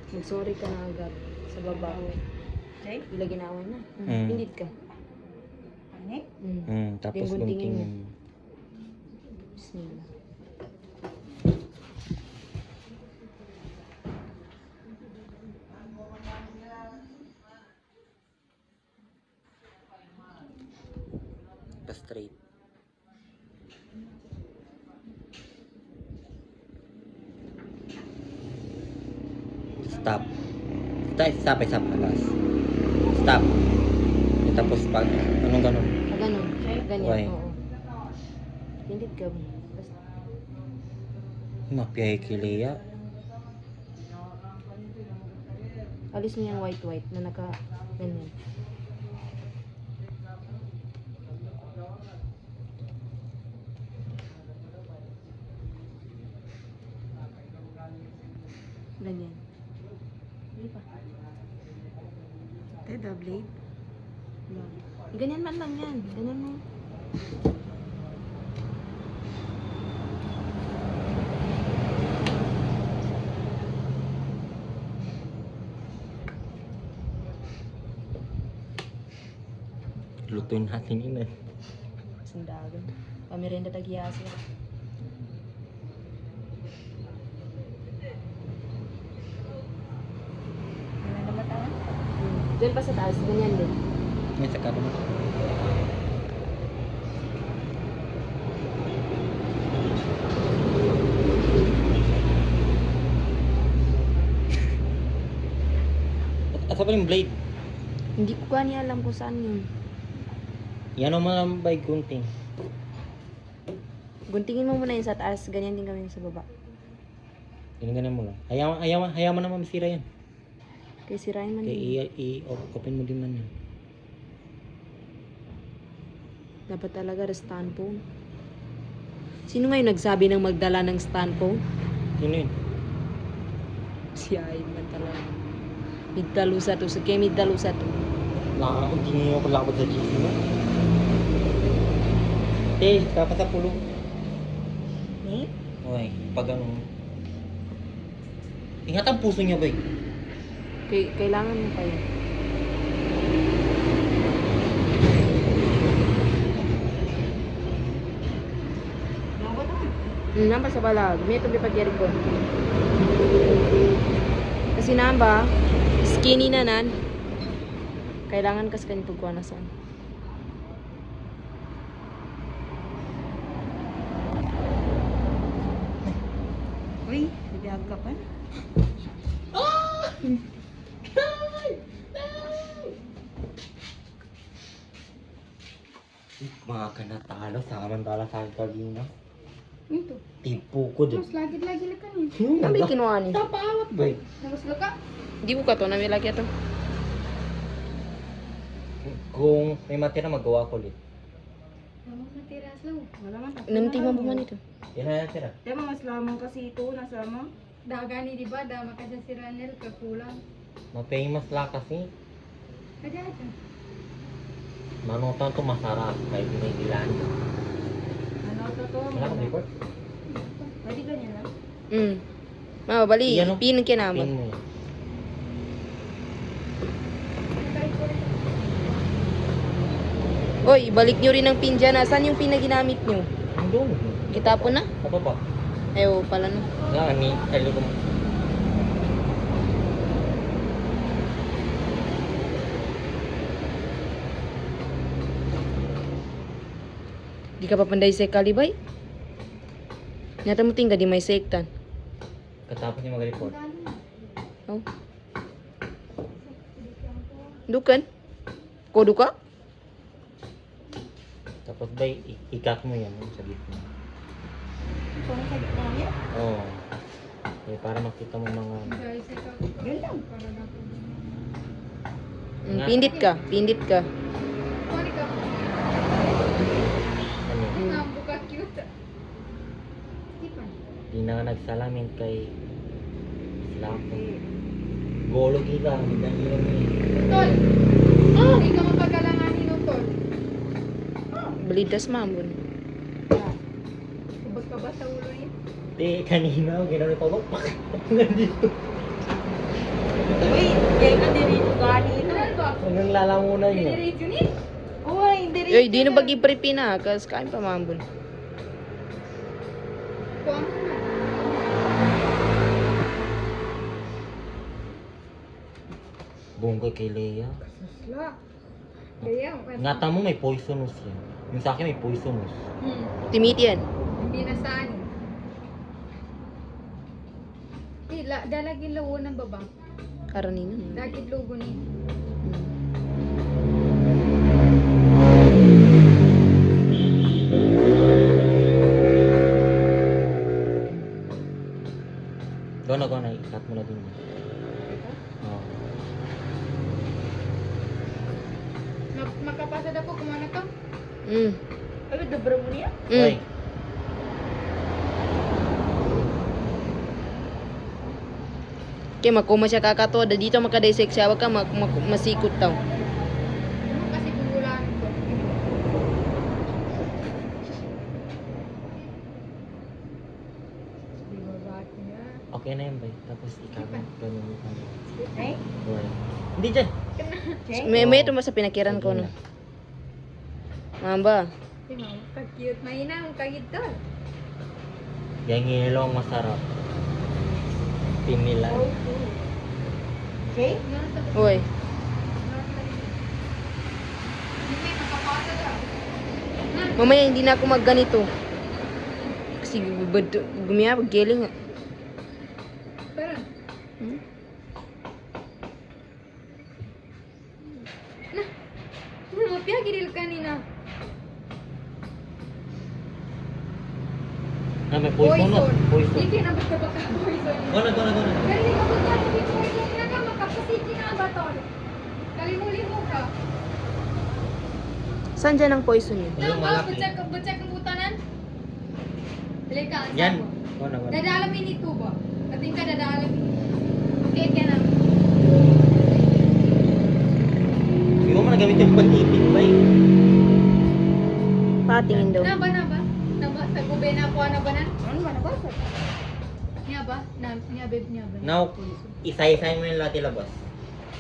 Mag-sorry ka na agad sa baba. Okay? Ila ginawa na. Mm. Pindit ka. Ano? Tapos Guntingin mo. guntingin. Bismillah. Pa straight. Stop. Stop. Alas. Stop. Tapos pag anong ganun? Ganun. Ganyan. Why? Oo. Pindit ka ba? Basta. Mapiyay kiliya. Alis mo yung white na naka ganyan. Ganyan. Hindi pa. The blade. Yan. Ganyan man lang yan. Ganyan mo. Lutuin natin yun eh. Sandagan. Pamerenda tagiyasi. Ano naman tayo? Diyan pa sa taas. Ganyan din. Ngayon sa kabinet. Asa ba yung blade? Hindi ko gani alam kung saan yun. Yan naman ang by gunting. Guntingin mo muna yun sa taas. Ganyan din kami sa baba. Ganyan mo lang. Ayaw mo naman masira yan. Kaya sirain man Kaya yun. i-open mo din man yan. Dapat talaga stand phone. Sino ngayon nagsabi ng magdala ng stand phone? Yun yun. Si Ayn man talaga. Middalusa to. Sa kaya middalusa to. Hindi ko lakad sa GC mo. Kapag sa pulong. Eh? Okay, pag ano. Ingat ang puso niya, bay. Kailangan mo pa yun. Ano ba naman? Nampa sa balag. May itong lipagyari ko. Kasi namba, skinny na nan. Kailangan kas kanito ko na saan. Uy, bibiyag ka pa? Mga kanatalo, samantala sa akin kanina. Ito. Tipo ko din. Mas lagi-lagi na kanina. Nabi kinuha ni. Tapawat, bay. Tapos ka? Di ko ka to. Nabi lagi ito. Kung may matira, magawa ko ulit. Wala mas matiras lang. Wala man. Namti mo buman ito. Yan na natira. Tema mas lamang kasi ito nasa mo. Dagani di ba dama ka si Ranel kakulang. Ma-famous la kasi. Kaya ito. Manutan to masarap kahit pinigilan. Ano to? Wala kang report? Pwede ganyan lang. Bali. Iyan, no? Pin Pin kinamot. mo yan. Oy, ibalik nyo rin ang pin dyan. Saan yung pin na ginamit nyo? Ang doon. Kitapon na? Sa baba. Ayaw pala no. Nga, ni talo ko. Di ka pa panday sa kalibay? Nyata mo tingga di may sektan. Katapos niya mag-report. Oh. Dukan? Kodo ka? Tapos ba, ikat mo yan sa gitna. Ito na sa gitna niya. Oo. Para makita mo mga... Yun lang. Pindit ka. Pindit ka. Ano? Buka cute. Di na nagsalamin kay Islam. Golo kita. Hindi na Tol! Hindi ka mapagalanganin ng tol. Balidas mamon. Kubag ka ba sa ulo niya? kanina, ginawa ko. Bakit dito? Uy, kaya ka diri gani ito. Ano ba? Hanggang lalamunan niyo. Dili yun eh. Uy, diri. Uy, di na bagi prepina kas kain pa mambon. Kuha mo na. Bongga kay Lea. Sasla. Kaya, Ngata mo may poisonous yan. Yung sa akin may poisonous. Timiti yan. Hindi na saan eh. Dalagin lawo ng baba. Karanina. Dagit logo ni. Go na, ikat mo na din. Oo. Makapasa na po kumana ka. Ay, dobra mo niya? Hoy, Kaya makuma siya kakato, da dito makadisek siya, wag ka masikot daw. Kasi bungulan ko. Di ba ba niya? okay na yun, bay. Tapos ikat mo. Ganun mo. Eh? Hoy. Hindi dyan. May ito mo sa pinakiran ko, no? Mamba. Di ba? Kag-cute. Mahina ang kagito. Yung ngilong masarap. Pinilan. Okay? Uy. Hindi, makapasa ka. Mamaya hindi na ako magganito. Kasi gumiya, giling nga. Parang. Hmm? Mapia giril kanina. Na may poisonous. Poison. Hindi na basta baka poison. Go na. Kali ka ba yung poison na ka makapasiti na ang baton. Kalimuli mo ka. Saan dyan ang poison yun? Yung malaki. Butsak ang butanan. Dali ka. ang Yan. sabo. Go na. Dadalamin ito ba? Ating ka dadalamin. Okay ka na. Hindi mo nagamit yung pantipid, bay. Patingin daw. Naba. Naba. Sa gube na ako na ba nan? Ano ba? Naba? Niya ba? Niya ba? Now, isa-isahin mo yung lahat ilabas.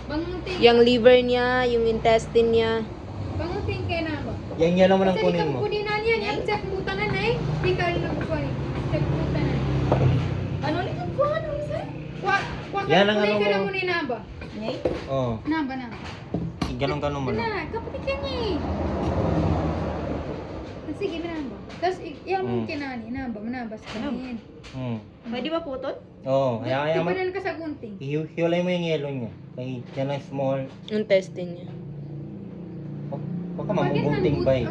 Bangunting. Yung liver niya, yung intestine niya. Bangunting kay na ba? Yan lang mo lang Kasi kunin di mo. ka kunin na niya. Yan, check butanan na eh. Di ka rin nakukuha. Check butanan. Ano ni kukuha nung sa? Kuha Yan ang ano ka na mo. muna na ba? Oo. Na ba na? Ganon mo lang. Na, kapatid ka niya eh. Sige, na ba? Tapos, yung kinani, na ba? Manabas ka rin. Pwede ba putol? Oo. Kaya mo. Tipanan ka sa gunting. Hiwalay mo yung yellow niya. Kaya yan ang small. Intestine niya. Huwag ka mamugunting, bay.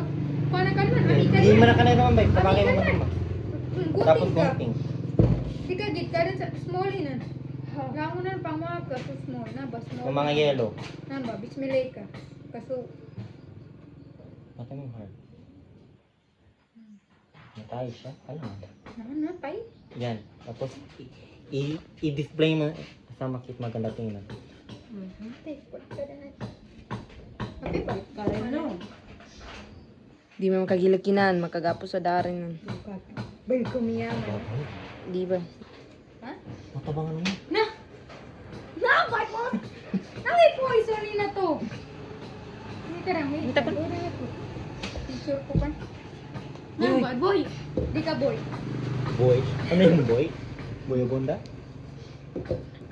Paano ka naman? Amikan Hindi mo na. na ka na naman, bay. Papakay mo Amikan naman. na. Tapos Gunting ka. gunting. Di ka, git ka rin sa small inan. Lango na pang mga ka sa small. Na ba? Small. Yung mga yellow. Na ba? Bismilay ka. Kaso, Mata mo yung heart. Natay siya. Alam mo. na, tay. Yan. Tapos, i-display mo sa makit maganda tingnan. Tay, pwede ka na. Happy ba? Di mo makagilakinan, makagapos sa darin nun. Bay, kumiyaman. Di ba? Ha? Matabangan mo. Na! Na! Bay po! May poison na to! Hindi ka lang, Hindi pa. Picture ko pa. Na, boy, boy! Di ka boy. Boy. Ano yung boy? Boy Gonda?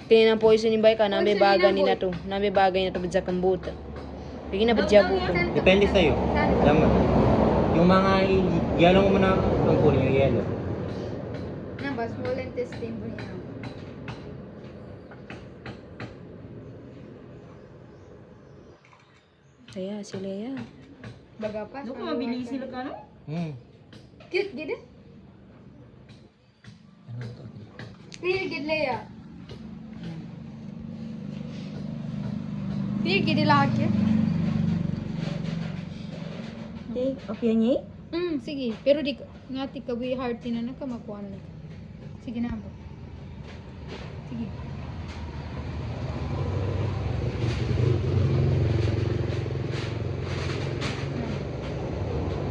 Kaya na poison ni Bay ka, nabe Poison baga ni ni na, na to. Nabe bagay na to badya kang buta. Bigyan na badya buta. Depende sa'yo. Alam mo. Yung mga yellow mo na ang kunin yung yellow. Na ba, small intestine po niya. Kaya, sila ya. Baga pa. Doon ko mabili sila ka, no? Cute, gid. Ano to? Clear, gid, Leia. Clear, gid, lagi. Okay, okay niya? Sige. Pero di ka, ngati ka, we hearty na nakamakuha na. Sige na ba? Sige.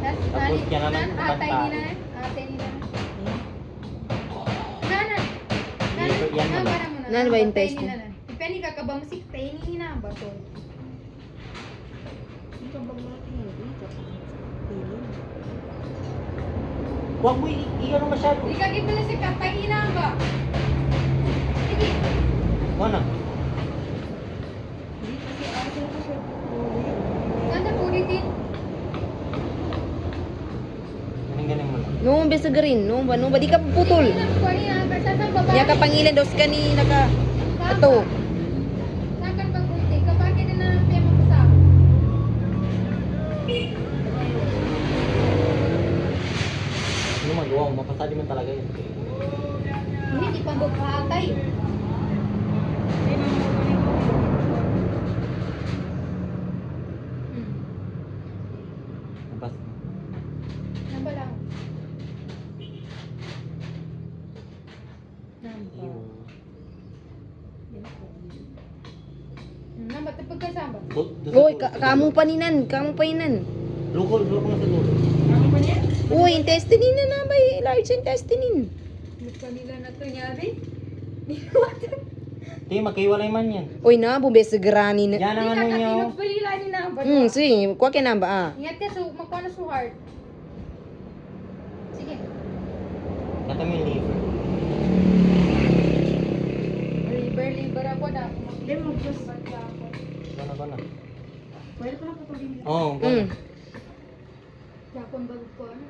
Tapos yan na lang Atay pantay. nila. Atay nila. Nana. Yan mo na. Nana ba intestine? Ipeni ka ba musik tayo ni na ba to? Ito ba mo tingin? Ito. Tingin. Huwag mo i-ano masyado. Di ka gipala si katay na ba? Sige. Wala. Dito si Ate ko siya. Nasa pulitin. Galing mo lang. No, besa garin. No, ba di ka putol. Hindi na po niya. Basta sa babae. Niya ka pangilan dos kanina ka. Ato. Sakan pag pulitin. Kapag na na ang tema ko sa. Ano magawa mo? Mapasali man talaga yun. Hindi pa bukatay. Mapas. Namba lang. Namba ito pagkasama. Oy, kamu paninan, kamu painan. Lukol na sa dulo. Uy, intestine na ba? Large intestine. Mukha nila na ito nyari. Di, magkaiwalay man yan. Uy na, bubesa grani na. Yan ang ano nyo. Pinagbalila ni namba. Si, kwa ke namba ah. Ingat ka, so, makuha na so hard. Sige. Kata mo yung liver. Liver ako na. Hindi mo just... Gana. Pwede ko na putulin. Oo, Mm. Japon bago ko ano.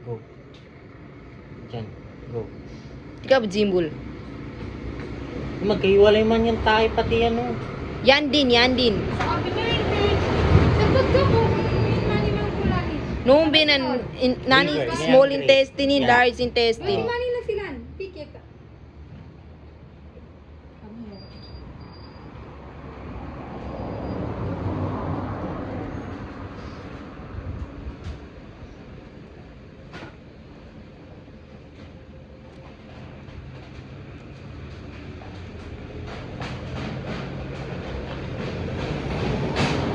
Go. Diyan. Go. Ikaw jimbul. Magkaiwalay man yan tayo pati ano. Yan din, yan din. Sabi ko rin, sagot ka po. Mani mo kulani. No, binan nani Liver, small yan, intestine, yeah. large Mani intestine. mani na sila. Pikit ka.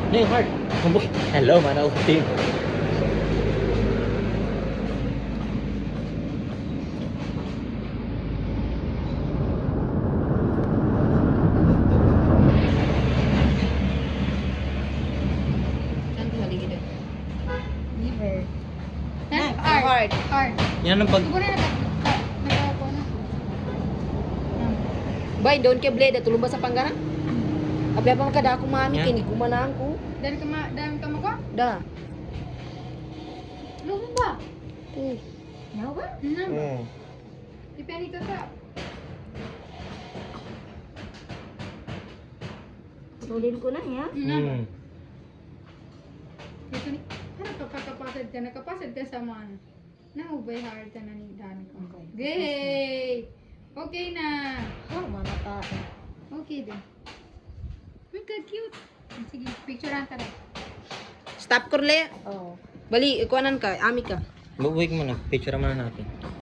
Ano yung heart? Hello, manaw team. Liver. Heart. Heart. Heart. Yan ang pag... Siguro na nagkakuha na. Bay, doon ke blade tulong ba sa panggana? Abi apa kada ako mami Yan. kini kumanang ko. Dan ka mo ko? Da. Lumo ba? Eh, Ano ba? Ano ba? Mm. Depende ka ka. Putulin ko na ya. Mm. Ito ni. Ano nakapasad ka sa mga. Nahubay hard ka na ni Dan ko. Gay! Okay na. Oh, manata. Okay din. Ang cute. Sige, picturean ka na. stop kurle. Oh. Bali, ikuanan ka, ami ka. Wait mo na. Picture muna natin.